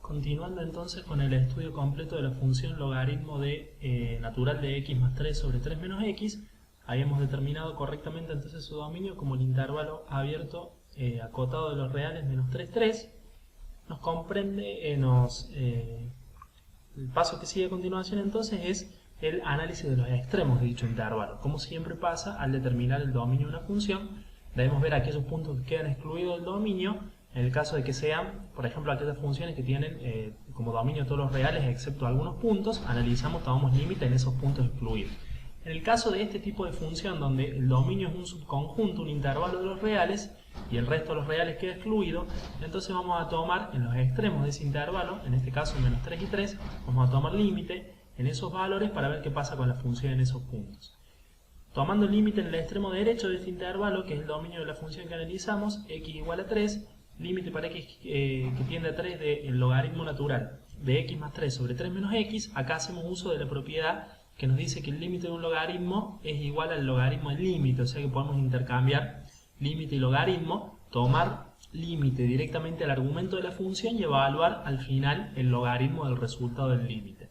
Continuando entonces con el estudio completo de la función logaritmo de natural de x más 3 sobre 3 menos x, habíamos determinado correctamente entonces su dominio como el intervalo abierto acotado de los reales menos 3, 3. Nos comprende, el paso que sigue a continuación entonces es el análisis de los extremos de dicho intervalo. Como siempre pasa, al determinar el dominio de una función, debemos ver aquellos puntos que quedan excluidos del dominio, en el caso de que sean, por ejemplo, aquellas funciones que tienen como dominio todos los reales excepto algunos puntos, analizamos, tomamos límite en esos puntos excluidos. En el caso de este tipo de función donde el dominio es un subconjunto, un intervalo de los reales, y el resto de los reales queda excluido, entonces vamos a tomar en los extremos de ese intervalo, en este caso menos 3 y 3, vamos a tomar límite en esos valores para ver qué pasa con la función en esos puntos. Tomando el límite en el extremo derecho de este intervalo, que es el dominio de la función que analizamos, x igual a 3, límite para x que tiende a 3 del logaritmo natural de x más 3 sobre 3 menos x, acá hacemos uso de la propiedad que nos dice que el límite de un logaritmo es igual al logaritmo del límite, o sea que podemos intercambiar límite y logaritmo, tomar límite directamente al argumento de la función y evaluar al final el logaritmo del resultado del límite.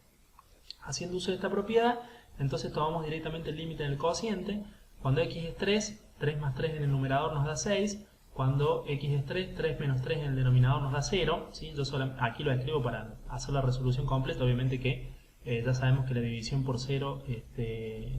Haciendo uso de esta propiedad, entonces tomamos directamente el límite en el cociente. Cuando x es 3, 3 más 3 en el numerador nos da 6. Cuando x es 3, 3 menos 3 en el denominador nos da 0. ¿Sí? Yo aquí lo escribo para hacer la resolución completa, obviamente que ya sabemos que la división por 0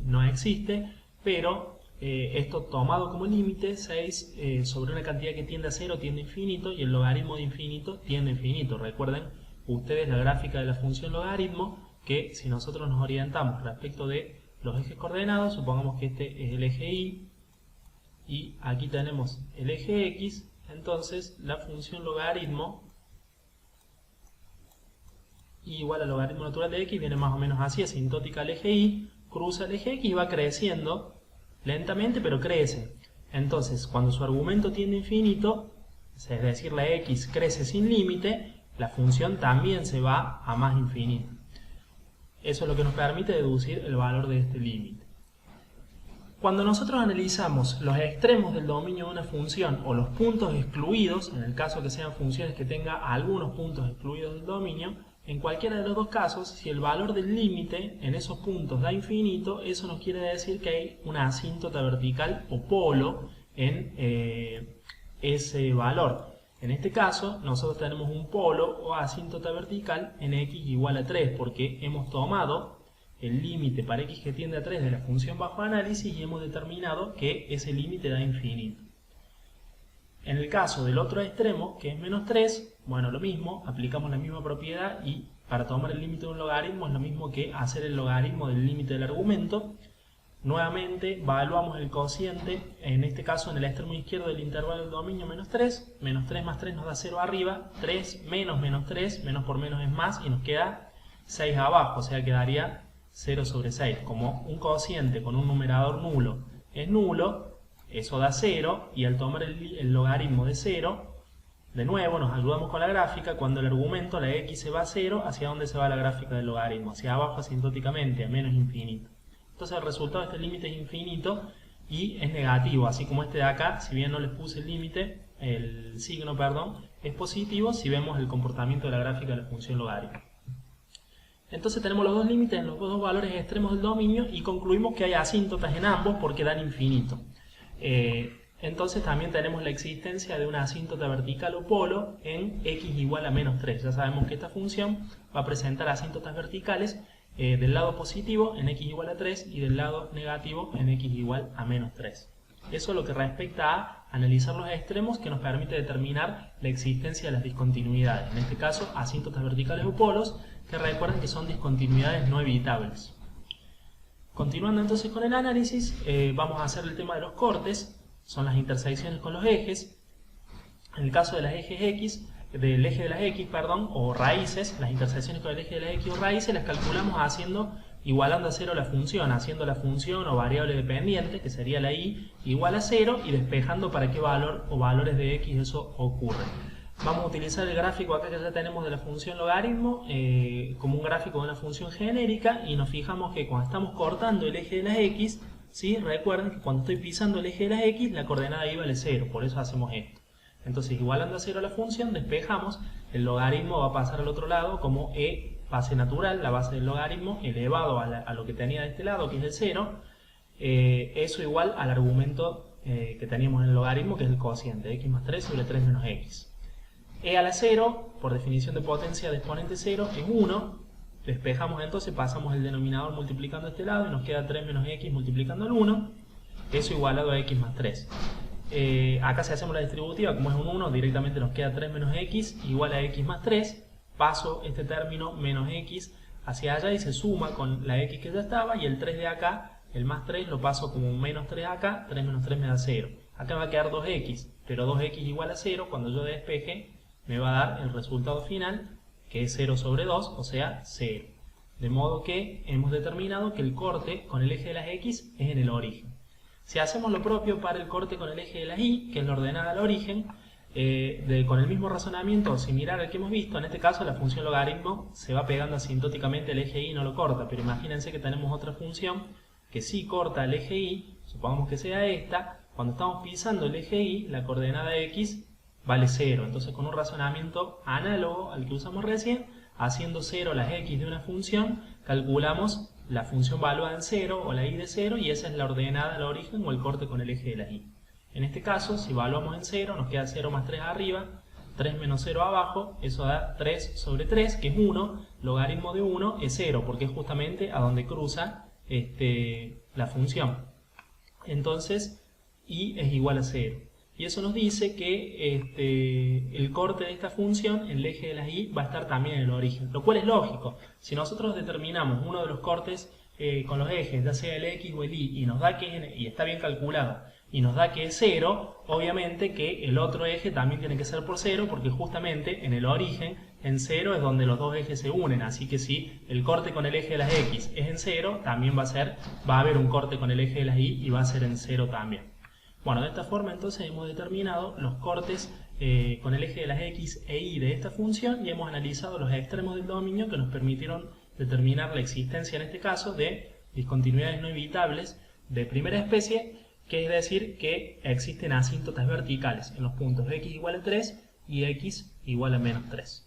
no existe, pero esto tomado como límite, 6 sobre una cantidad que tiende a 0 tiende a infinito y el logaritmo de infinito tiende a infinito. Recuerden ustedes la gráfica de la función logaritmo, que si nosotros nos orientamos respecto de los ejes coordenados, supongamos que este es el eje y aquí tenemos el eje x, entonces la función logaritmo igual al logaritmo natural de x viene más o menos así, asintótica al eje y, cruza el eje x y va creciendo lentamente, pero crece. Entonces, cuando su argumento tiende a infinito, es decir, la x crece sin límite, la función también se va a más infinito. Eso es lo que nos permite deducir el valor de este límite. Cuando nosotros analizamos los extremos del dominio de una función o los puntos excluidos, en el caso que sean funciones que tengan algunos puntos excluidos del dominio, en cualquiera de los dos casos, si el valor del límite en esos puntos da infinito, eso nos quiere decir que hay una asíntota vertical o polo en ese valor. En este caso, nosotros tenemos un polo o asíntota vertical en x igual a 3, porque hemos tomado el límite para x que tiende a 3 de la función bajo análisis y hemos determinado que ese límite da infinito. En el caso del otro extremo, que es menos 3, bueno, lo mismo, aplicamos la misma propiedad y para tomar el límite de un logaritmo es lo mismo que hacer el logaritmo del límite del argumento. Nuevamente, evaluamos el cociente, en este caso en el extremo izquierdo del intervalo del dominio menos 3 más 3 nos da 0 arriba, 3 menos 3, menos por menos es más y nos queda 6 abajo, o sea quedaría 0 sobre 6. Como un cociente con un numerador nulo es nulo, eso da 0 y al tomar el logaritmo de 0, de nuevo nos ayudamos con la gráfica, cuando el argumento, la x se va a 0, ¿hacia dónde se va la gráfica del logaritmo? Hacia abajo asintóticamente, a menos infinito. Entonces el resultado de este límite es infinito y es negativo, así como este de acá, si bien no les puse el límite, el signo, perdón, es positivo si vemos el comportamiento de la gráfica de la función logaritmo. Entonces tenemos los dos límites en los dos valores extremos del dominio y concluimos que hay asíntotas en ambos porque dan infinito. Entonces también tenemos la existencia de una asíntota vertical o polo en x igual a menos 3. Ya sabemos que esta función va a presentar asíntotas verticales del lado positivo en x igual a 3 y del lado negativo en x igual a menos 3. Eso es lo que respecta a analizar los extremos, que nos permite determinar la existencia de las discontinuidades. En este caso, asíntotas verticales o polos, que recuerden que son discontinuidades no evitables. Continuando entonces con el análisis, vamos a hacer el tema de los cortes, son las intersecciones con los ejes. En el caso de las ejes x, del eje de las x, perdón, o raíces, las intersecciones con el eje de las x o raíces las calculamos igualando a 0 la función, haciendo la función o variable dependiente, que sería la y, igual a 0 y despejando para qué valor o valores de x eso ocurre. Vamos a utilizar el gráfico acá que ya tenemos de la función logaritmo como un gráfico de una función genérica y nos fijamos que cuando estamos cortando el eje de las x, ¿sí? Recuerden que cuando estoy pisando el eje de las x, la coordenada y vale 0, por eso hacemos esto. Entonces, igualando a 0 la función, despejamos el logaritmo va a pasar al otro lado como e base natural, la base del logaritmo, elevado a lo que tenía de este lado, que es el 0, eso igual al argumento que teníamos en el logaritmo, que es el cociente, x más 3 sobre 3 menos x. E a la 0, por definición de potencia de exponente 0, es 1. Despejamos entonces, pasamos el denominador multiplicando este lado y nos queda 3 menos x multiplicando el 1. Eso igualado a x más 3. Acá si hacemos la distributiva, como es un 1, directamente nos queda 3 menos x igual a x más 3. Paso este término menos x hacia allá y se suma con la x que ya estaba, y el 3 de acá, el más 3, lo paso como un menos 3 acá, 3 menos 3 me da 0. Acá va a quedar 2x, pero 2x igual a 0, cuando yo despeje, me va a dar el resultado final, que es 0 sobre 2, o sea, 0. De modo que hemos determinado que el corte con el eje de las x es en el origen. Si hacemos lo propio para el corte con el eje de las y, que es la ordenada al origen, con el mismo razonamiento similar al que hemos visto, en este caso la función logaritmo se va pegando asintóticamente el eje y, no lo corta, pero imagínense que tenemos otra función que sí corta el eje y, supongamos que sea esta. Cuando estamos pisando el eje y, la coordenada x vale 0, entonces con un razonamiento análogo al que usamos recién, haciendo 0 las x de una función, calculamos la función valuada en 0 o la y de 0, y esa es la ordenada al origen o el corte con el eje de la y. En este caso, si evaluamos en 0, nos queda 0 más 3 arriba, 3 menos 0 abajo, eso da 3 sobre 3, que es 1, logaritmo de 1 es 0, porque es justamente a donde cruza la función. Entonces, y es igual a 0. Y eso nos dice que el corte de esta función, el eje de las y, va a estar también en el origen, lo cual es lógico. Si nosotros determinamos uno de los cortes con los ejes, ya sea el x o el y, y nos da que y está bien calculado, y nos da que es 0, obviamente que el otro eje también tiene que ser por 0, porque justamente en el origen, en 0 es donde los dos ejes se unen. Así que si el corte con el eje de las x es en 0, también va a haber un corte con el eje de las y va a ser en 0 también. Bueno, de esta forma entonces hemos determinado los cortes con el eje de las x e y de esta función, y hemos analizado los extremos del dominio que nos permitieron determinar la existencia, en este caso, de discontinuidades no evitables de primera especie, que es decir, que existen asíntotas verticales en los puntos x igual a 3 y x igual a menos 3.